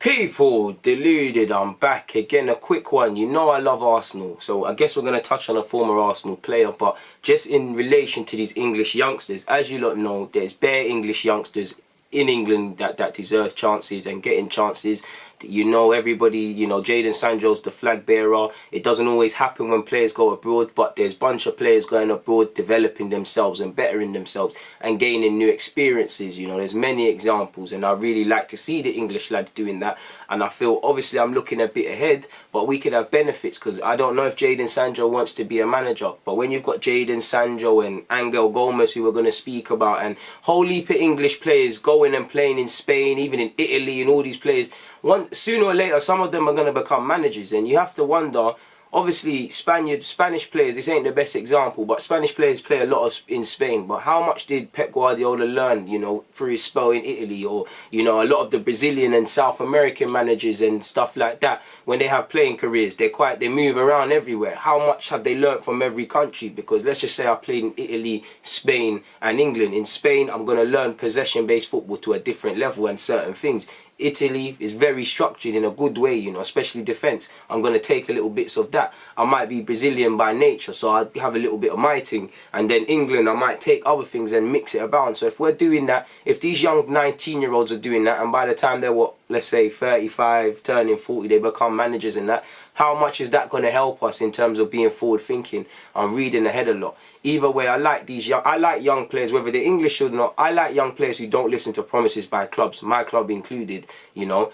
People, deluded, I'm back again. A quick one. You know I love Arsenal, so I guess we're going to touch on a former Arsenal player, but just in relation to these English youngsters, as you lot know, there's bare English youngsters in England that deserve chances and getting chances. You know, everybody, you know, Jadon Sancho's the flag bearer. It doesn't always happen when players go abroad, but there's a bunch of players going abroad, developing themselves and bettering themselves and gaining new experiences. You know, there's many examples, and I really like to see the English lads doing that. And I feel, obviously, I'm looking a bit ahead, but we could have benefits, because I don't know if Jadon Sancho wants to be a manager. But when you've got Jadon Sancho and Angel Gomes, who we're going to speak about, and whole heap of English players going and playing in Spain, even in Italy, and all these players, sooner or later, some of them are going to become managers, and you have to wonder. Obviously, Spanish players, this ain't the best example, but Spanish players play a lot in Spain. But how much did Pep Guardiola learn, you know, through his spell in Italy? Or, you know, a lot of the Brazilian and South American managers and stuff like that, when they have playing careers, they move around everywhere. How much have they learned from every country? Because let's just say I played in Italy, Spain and England. In Spain, I'm going to learn possession-based football to a different level and certain things. Italy is very structured in a good way, you know, especially defence. I'm going to take a little bits of that. I might be Brazilian by nature, so I'll have a little bit of my thing. And then England, I might take other things and mix it about. So if we're doing that, if these young 19-year-olds are doing that, and by the time they're, what, let's say 35, turning 40, they become managers and that, how much is that going to help us in terms of being forward thinking? I'm reading ahead a lot. Either way, I like young players, whether they're English or not. I like young players who don't listen to promises by clubs, my club included, you know.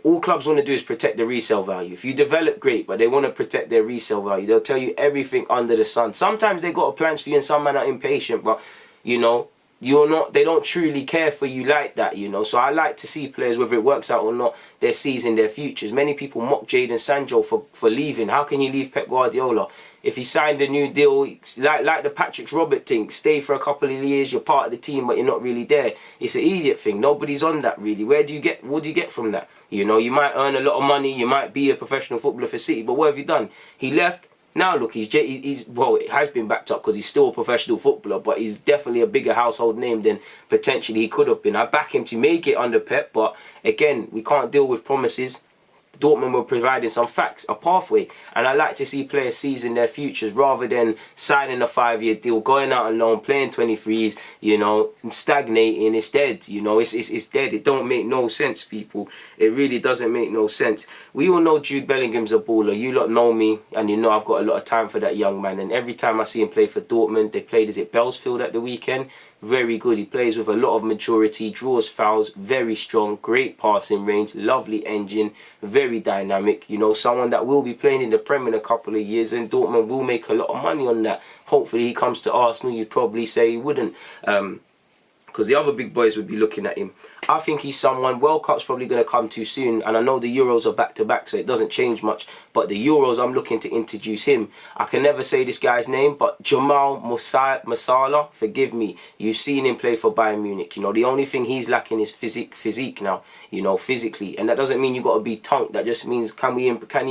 All clubs want to do is protect the resale value. If you develop, great, but they want to protect their resale value. They'll tell you everything under the sun. Sometimes they got plans for you and some men are impatient, but, you know, they don't truly care for you like that, you know. So I like to see players, whether it works out or not, they're seizing their futures. Many people mock Jadon Sancho for leaving. How can you leave Pep Guardiola? If he signed a new deal, like the Patrick Robert thing, stay for a couple of years, you're part of the team, but you're not really there. It's an idiot thing. Nobody's on that, really. What do you get from that? You know, you might earn a lot of money, you might be a professional footballer for City, but what have you done? He left. Now look, well, it has been backed up because he's still a professional footballer, but he's definitely a bigger household name than potentially he could have been. I back him to make it under Pep, but again, we can't deal with promises. Dortmund were providing some facts, a pathway, and I like to see players seizing their futures rather than signing a 5-year deal, going out on loan, playing 23s, you know, and stagnating. It's dead, you know, it's dead. It don't make no sense, people. It really doesn't make no sense. We all know Jude Bellingham's a baller. You lot know me, and you know I've got a lot of time for that young man, and every time I see him play for Dortmund, they played, is it Bellefield at the weekend? Very good. He plays with a lot of maturity, draws fouls, very strong, great passing range, lovely engine, very dynamic. You know, someone that will be playing in the Prem in a couple of years, and Dortmund will make a lot of money on that. Hopefully he comes to Arsenal. You'd probably say he wouldn't, because the other big boys would be looking at him. I think he's someone, World Cup's probably going to come too soon, and I know the Euros are back-to-back, so it doesn't change much, but the Euros, I'm looking to introduce him. I can never say this guy's name, but Jamal Musiala, forgive me, you've seen him play for Bayern Munich. You know, the only thing he's lacking is physique now, you know, physically, and that doesn't mean you got to be tongue. That just means, can he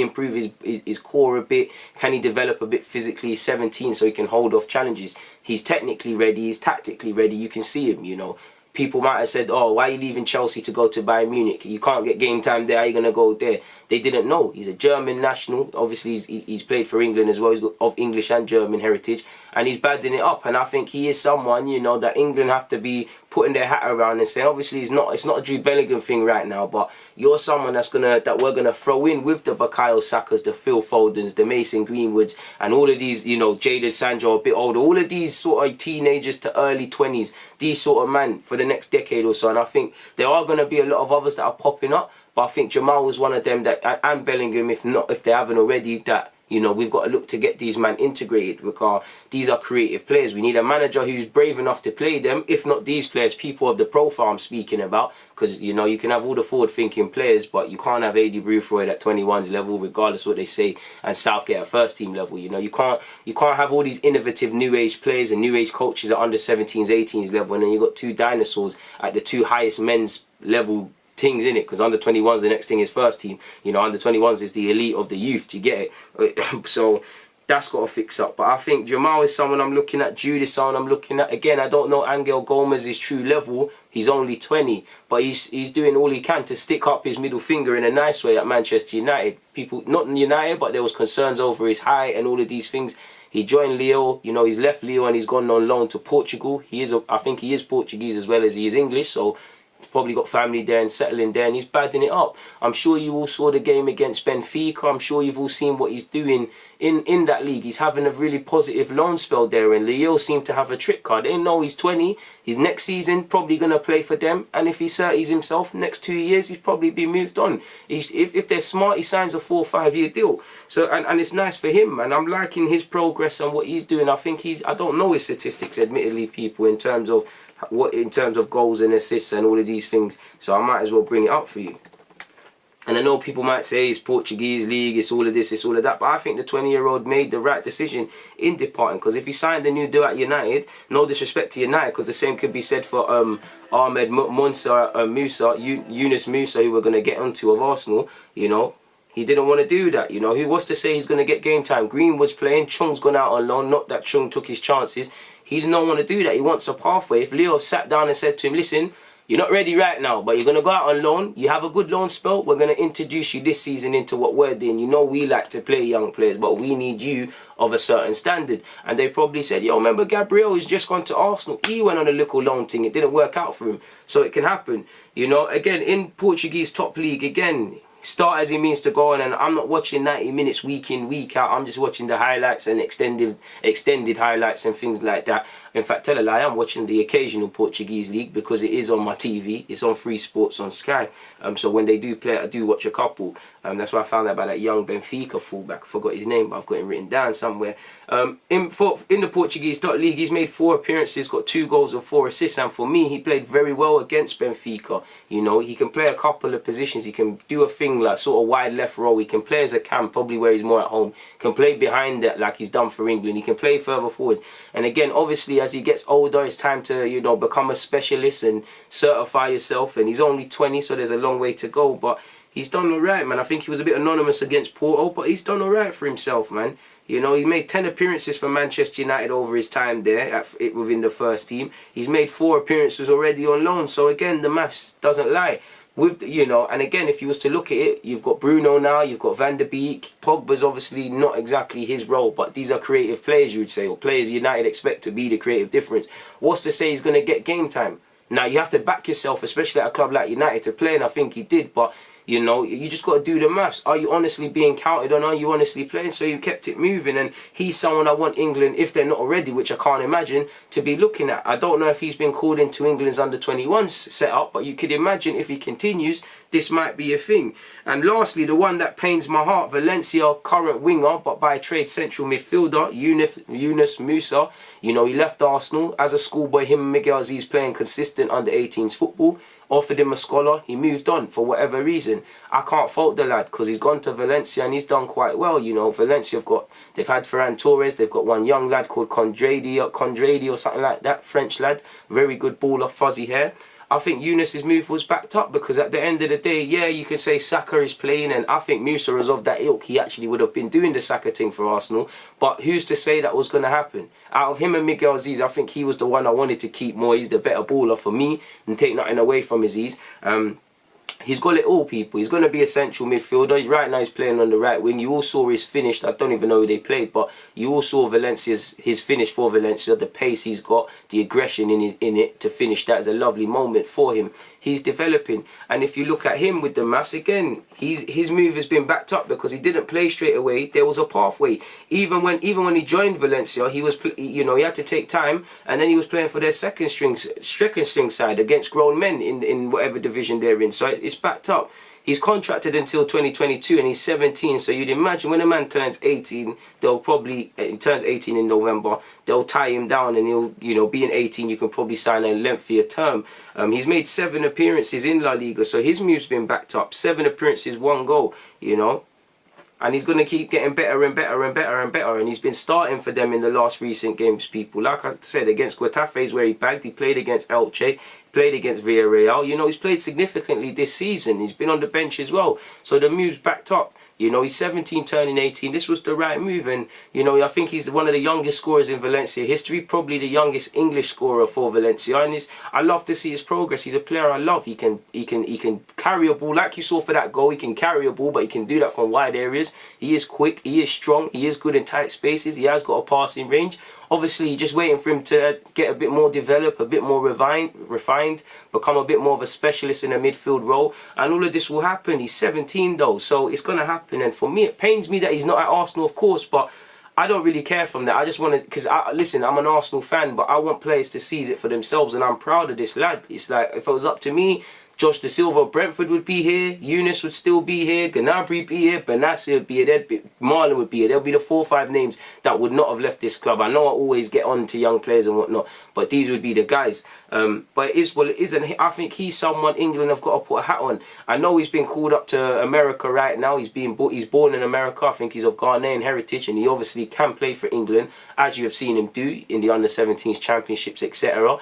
improve his core a bit? Can he develop a bit physically? He's 17, so he can hold off challenges. He's technically ready, he's tactically ready, you can see him, you know. People might have said, oh, why are you leaving Chelsea to go to Bayern Munich? You can't get game time there, how are you going to go there? They didn't know. He's a German national. Obviously, he's played for England as well. He's got of English and German heritage. And he's badding it up. And I think he is someone, you know, that England have to be putting their hat around and saying, obviously, it's not a Jude Bellingham thing right now, but you're someone that we're going to throw in with the Bukayo Sakas, the Phil Fodens, the Mason Greenwoods, and all of these, you know, Jadon Sancho, a bit older, all of these sort of teenagers to early 20s, these sort of men for the next decade or so. And I think there are going to be a lot of others that are popping up, but I think Jamal was one of them that, and Bellingham, if they haven't already, that, you know, we've got to look to get these men integrated, because these are creative players. We need a manager who's brave enough to play them. If not these players, people of the profile I'm speaking about, because, you know, you can have all the forward-thinking players, but you can't have AD Brufroyd at 21's level, regardless of what they say, and Southgate at first-team level. You know, you can't have all these innovative new-age players and new-age coaches at under 17s, 18s level, and then you've got two dinosaurs at the two highest men's level things in it, because under 21s the next thing is first team. You know, under 21s is the elite of the youth. Do you get it? So That's got to fix up. But I think Jamal is someone I'm looking at. Jude is someone I'm looking at. Again, I don't know Angel Gomes' true level. He's only 20. But he's doing all he can to stick up his middle finger in a nice way at Manchester United. People, not in United, but there was concerns over his height and all of these things. He joined Leo. You know, he's left Leo and he's gone on loan to Portugal. I think he is Portuguese as well as he is English. So probably got family there and settling there, and he's badding it up. I'm sure you all saw the game against Benfica. I'm sure you've all seen what he's doing in that league. He's having a really positive loan spell there, and Leo seemed to have a trick card. They know he's 20. He's next season probably going to play for them, and if he certies himself, next 2 years he's probably be moved on. If they're smart, he signs a 4 or 5 year deal. So and it's nice for him, and I'm liking his progress and what he's doing. I think I don't know his statistics, admittedly, people, in terms of goals and assists and all of these things, so I might as well bring it up for you. And I know people might say it's Portuguese league, it's all of this, it's all of that, but I think the 20-year-old made the right decision in departing, because if he signed a new deal at United, no disrespect to United, because the same could be said for Yunus Musah, who we're going to get onto, of Arsenal, you know. He didn't want to do that, you know. Who was to say he's going to get game time? Greenwood's playing, Chung's gone out on loan, not that Chung took his chances. He did not want to do that. He wants a pathway. If Leo sat down and said to him, listen, you're not ready right now, but you're going to go out on loan. You have a good loan spell. We're going to introduce you this season into what we're doing. You know we like to play young players, but we need you of a certain standard. And they probably said, yo, remember Gabriel, he's just gone to Arsenal. He went on a little loan thing. It didn't work out for him. So it can happen. You know, again, in Portuguese top league, again, start as he means to go on, and I'm not watching 90 minutes week in, week out. I'm just watching the highlights and extended highlights and things like that. In fact, tell a lie, I'm watching the occasional Portuguese league because it is on my TV. It's on Free Sports on Sky. So when they do play it, I do watch a couple. That's why I found out about that young Benfica fullback. I forgot his name, but I've got him written down somewhere. In the Portuguese league, he's made 4 appearances, got 2 goals and 4 assists. And for me, he played very well against Benfica. You know, he can play a couple of positions. He can do a thing like sort of wide left row. He can play as a cam, probably where he's more at home. Can play behind that like he's done for England. He can play further forward. And again, obviously, as he gets older, it's time to, you know, become a specialist and certify yourself. And he's only 20, so there's a long way to go. But he's done all right, man. I think he was a bit anonymous against Porto, but he's done all right for himself, man. You know, he made 10 appearances for Manchester United over his time there within the first team. He's made 4 appearances already on loan. So again, the maths doesn't lie. With you know, and again, if you was to look at it, you've got Bruno now, you've got Van der Beek. Pogba's obviously not exactly his role, but these are creative players, you would say, or players United expect to be the creative difference. What's to say he's going to get game time? Now, you have to back yourself, especially at a club like United, to play, and I think he did, but you know, you just got to do the maths. Are you honestly being counted on? Are you honestly playing? So you kept it moving, and he's someone I want England, if they're not already, which I can't imagine, to be looking at. I don't know if he's been called into England's under-21s setup, but you could imagine if he continues, this might be a thing. And lastly, the one that pains my heart, Valencia current winger, but by trade central midfielder, Yunus Musah. You know, he left Arsenal. As a schoolboy, him and Miguel Aziz playing consistent under-18s football. Offered him a scholar, he moved on for whatever reason. I can't fault the lad because he's gone to Valencia and he's done quite well. You know, Valencia they've had Ferran Torres, they've got one young lad called Condradi or something like that, French lad, very good baller, fuzzy hair. I think Yunus's move was backed up because at the end of the day, yeah, you can say Saka is playing, and I think Musah is of that ilk. He actually would have been doing the Saka thing for Arsenal, but who's to say that was going to happen? Out of him and Miguel Aziz, I think he was the one I wanted to keep more. He's the better baller for me and take nothing away from Aziz. He's got it all, people. He's going to be a central midfielder. Right now he's playing on the right wing. You all saw his finish. I don't even know who they played, but you all saw his finish for Valencia, the pace he's got, the aggression in it to finish. That is a lovely moment for him. He's developing, and if you look at him with the maths again, his move has been backed up because he didn't play straight away. There was a pathway. Even when he joined Valencia, he was, you know, he had to take time, and then he was playing for their second string side against grown men in whatever division they're in. So it's backed up. He's contracted until 2022 and he's 17, so you'd imagine when a man turns 18, he turns 18 in November, they'll tie him down and he'll, you know, being 18, you can probably sign a lengthier term. He's made 7 appearances in La Liga, so his move's been backed up. 7 appearances, 1 goal, you know. And he's going to keep getting better and better and better and better. And he's been starting for them in the last recent games, people. Like I said, against Getafe is where he bagged. He played against Elche. Played against Villarreal. You know, he's played significantly this season. He's been on the bench as well. So the move's backed up. You know, he's 17 turning 18. This was the right move. And, you know, I think he's one of the youngest scorers in Valencia history. Probably the youngest English scorer for Valencia. And I love to see his progress. He's a player I love. He can carry a ball. Like you saw for that goal, he can carry a ball, but he can do that from wide areas. He is quick. He is strong. He is good in tight spaces. He has got a passing range. Obviously, you're just waiting for him to get a bit more developed, a bit more refined, become a bit more of a specialist in a midfield role. And all of this will happen. He's 17 though, so it's going to happen. And for me, it pains me that he's not at Arsenal, of course, but I don't really care from that. I just want to, because listen, I'm an Arsenal fan, but I want players to seize it for themselves, and I'm proud of this lad. It's like, if it was up to me, Josh Da Silva, Brentford would be here, Yunus would still be here, Gnabry be here, Benassi would be here, Marlon would be here. There'll be the 4 or 5 names that would not have left this club. I know I always get on to young players and whatnot, but these would be the guys. But it is what it is, and I think he's someone England have got to put a hat on. I know he's been called up to America right now. He's born in America. I think he's of Ghanaian heritage, and he obviously can play for England, as you have seen him do in the under-17s championships, etc.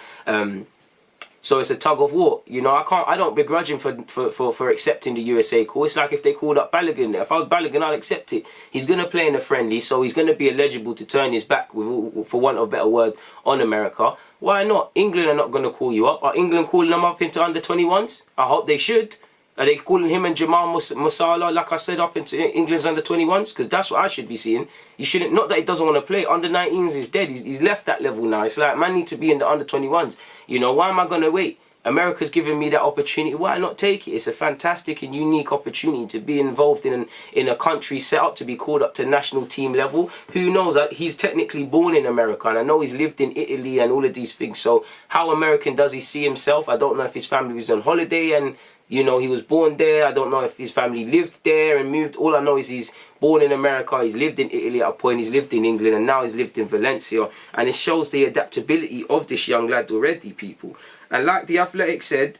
So it's a tug of war. You know, I don't begrudge him for accepting the USA call. It's like if they called up Balogun. If I was Balogun, I'll accept it. He's going to play in a friendly, so he's going to be eligible to turn his back, for want of a better word, on America. Why not? England are not going to call you up. Are England calling him up into under-21s? I hope they should. Are they calling him and Jamal Musiala, like I said, up into England's under-21s? Because that's what I should be seeing. You shouldn't, not that he doesn't want to play. Under-19s is dead. He's left that level now. It's like, man, need to be in the under-21s. You know, why am I going to wait? America's given me that opportunity. Why not take it? It's a fantastic and unique opportunity to be involved in a country set up to be called up to national team level. Who knows? He's technically born in America, and I know he's lived in Italy and all of these things. So how American does he see himself? I don't know if his family was on holiday and, you know, he was born there. I don't know if his family lived there and moved. All I know is he's born in America, he's lived in Italy at a point, he's lived in England, and now he's lived in Valencia. And it shows the adaptability of this young lad already, people. And like The Athletic said,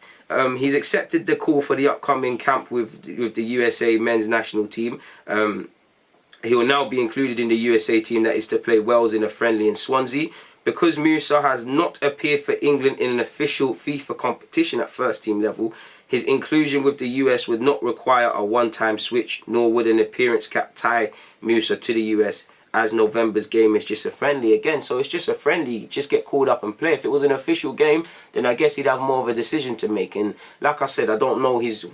he's accepted the call for the upcoming camp with the USA men's national team. He will now be included in the USA team that is to play Wales in a friendly in Swansea. Because Musah has not appeared for England in an official FIFA competition at first team level, his inclusion with the US would not require a one-time switch, nor would an appearance cap tie Musah to the US, as November's game is just a friendly again. So it's just a friendly, just get called up and play. If it was an official game, then I guess he'd have more of a decision to make. And like I said, I don't know his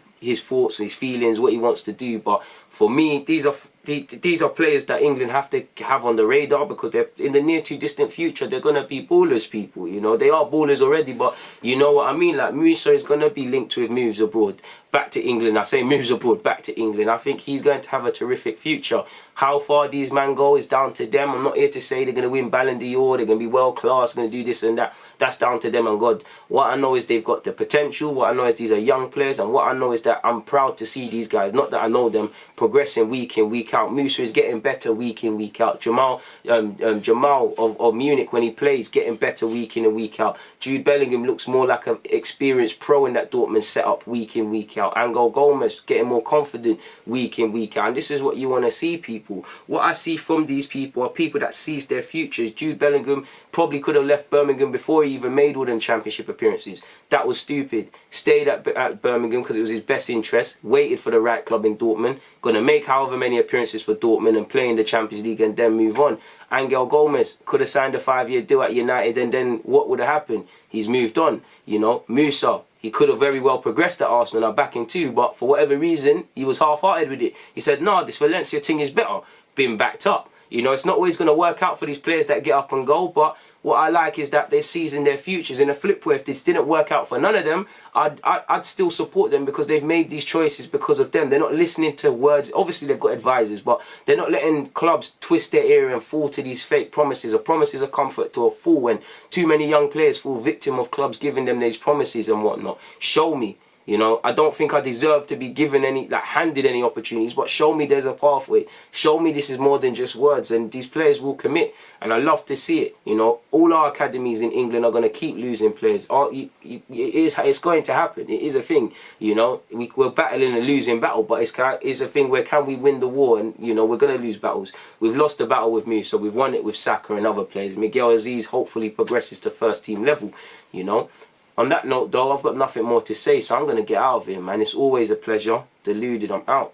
thoughts, his feelings, what he wants to do, but for me, these are players that England have to have on the radar, because they're in the near to distant future, they're going to be ballers, people. You know, they are ballers already, but you know what I mean. Like, Musah is going to be linked with moves abroad back to England. I say moves abroad back to England. I think he's going to have a terrific future. How far these men go is down to them. I'm not here to say they're going to win Ballon d'Or, they're going to be world class, going to do this and that. That's down to them and God. What I know is they've got the potential. What I know is these are young players, and what I know is that I'm proud to see these guys, not that I know them, progressing week in, week out. Musah is getting better week in, week out. Jamal of Munich, when he plays, getting better week in and week out. Jude Bellingham looks more like an experienced pro in that Dortmund setup week in, week out. Gomes getting more confident week in, week out. And this is what you want to see, people. What I see from these people are people that seize their futures. Jude Bellingham probably could have left Birmingham before he even made all them championship appearances. That was stupid. Stayed at Birmingham because it was his best interest. Waited for the right club in Dortmund. Going to make however many appearances for Dortmund and play in the Champions League and then move on. Angel Gomes could have signed a 5-year deal at United, and then what would have happened? He's moved on. You know, Musah, he could have very well progressed at Arsenal. I back him too, but for whatever reason, he was half-hearted with it. He said, "No, this Valencia thing is better." Been backed up. You know, it's not always going to work out for these players that get up and go, but what I like is that they're seizing their futures. In a flip where if this didn't work out for none of them, I'd still support them, because they've made these choices because of them. They're not listening to words. Obviously, they've got advisors, but they're not letting clubs twist their ear and fall to these fake promises. A promise is a comfort to a fool, when too many young players fall victim of clubs giving them these promises and whatnot. Show me. You know, I don't think I deserve to be given any, like, handed any opportunities, but show me there's a pathway. Show me this is more than just words, and these players will commit, and I love to see it. You know, all our academies in England are going to keep losing players. It's going to happen. It is a thing. You know, we're battling a losing battle, but it's a thing where can we win the war? And, you know, we're going to lose battles. We've lost the battle with Musah, so we've won it with Saka and other players. Miguel Aziz hopefully progresses to first team level, you know. On that note, though, I've got nothing more to say, so I'm going to get out of here, man. It's always a pleasure. Deluded, I'm out.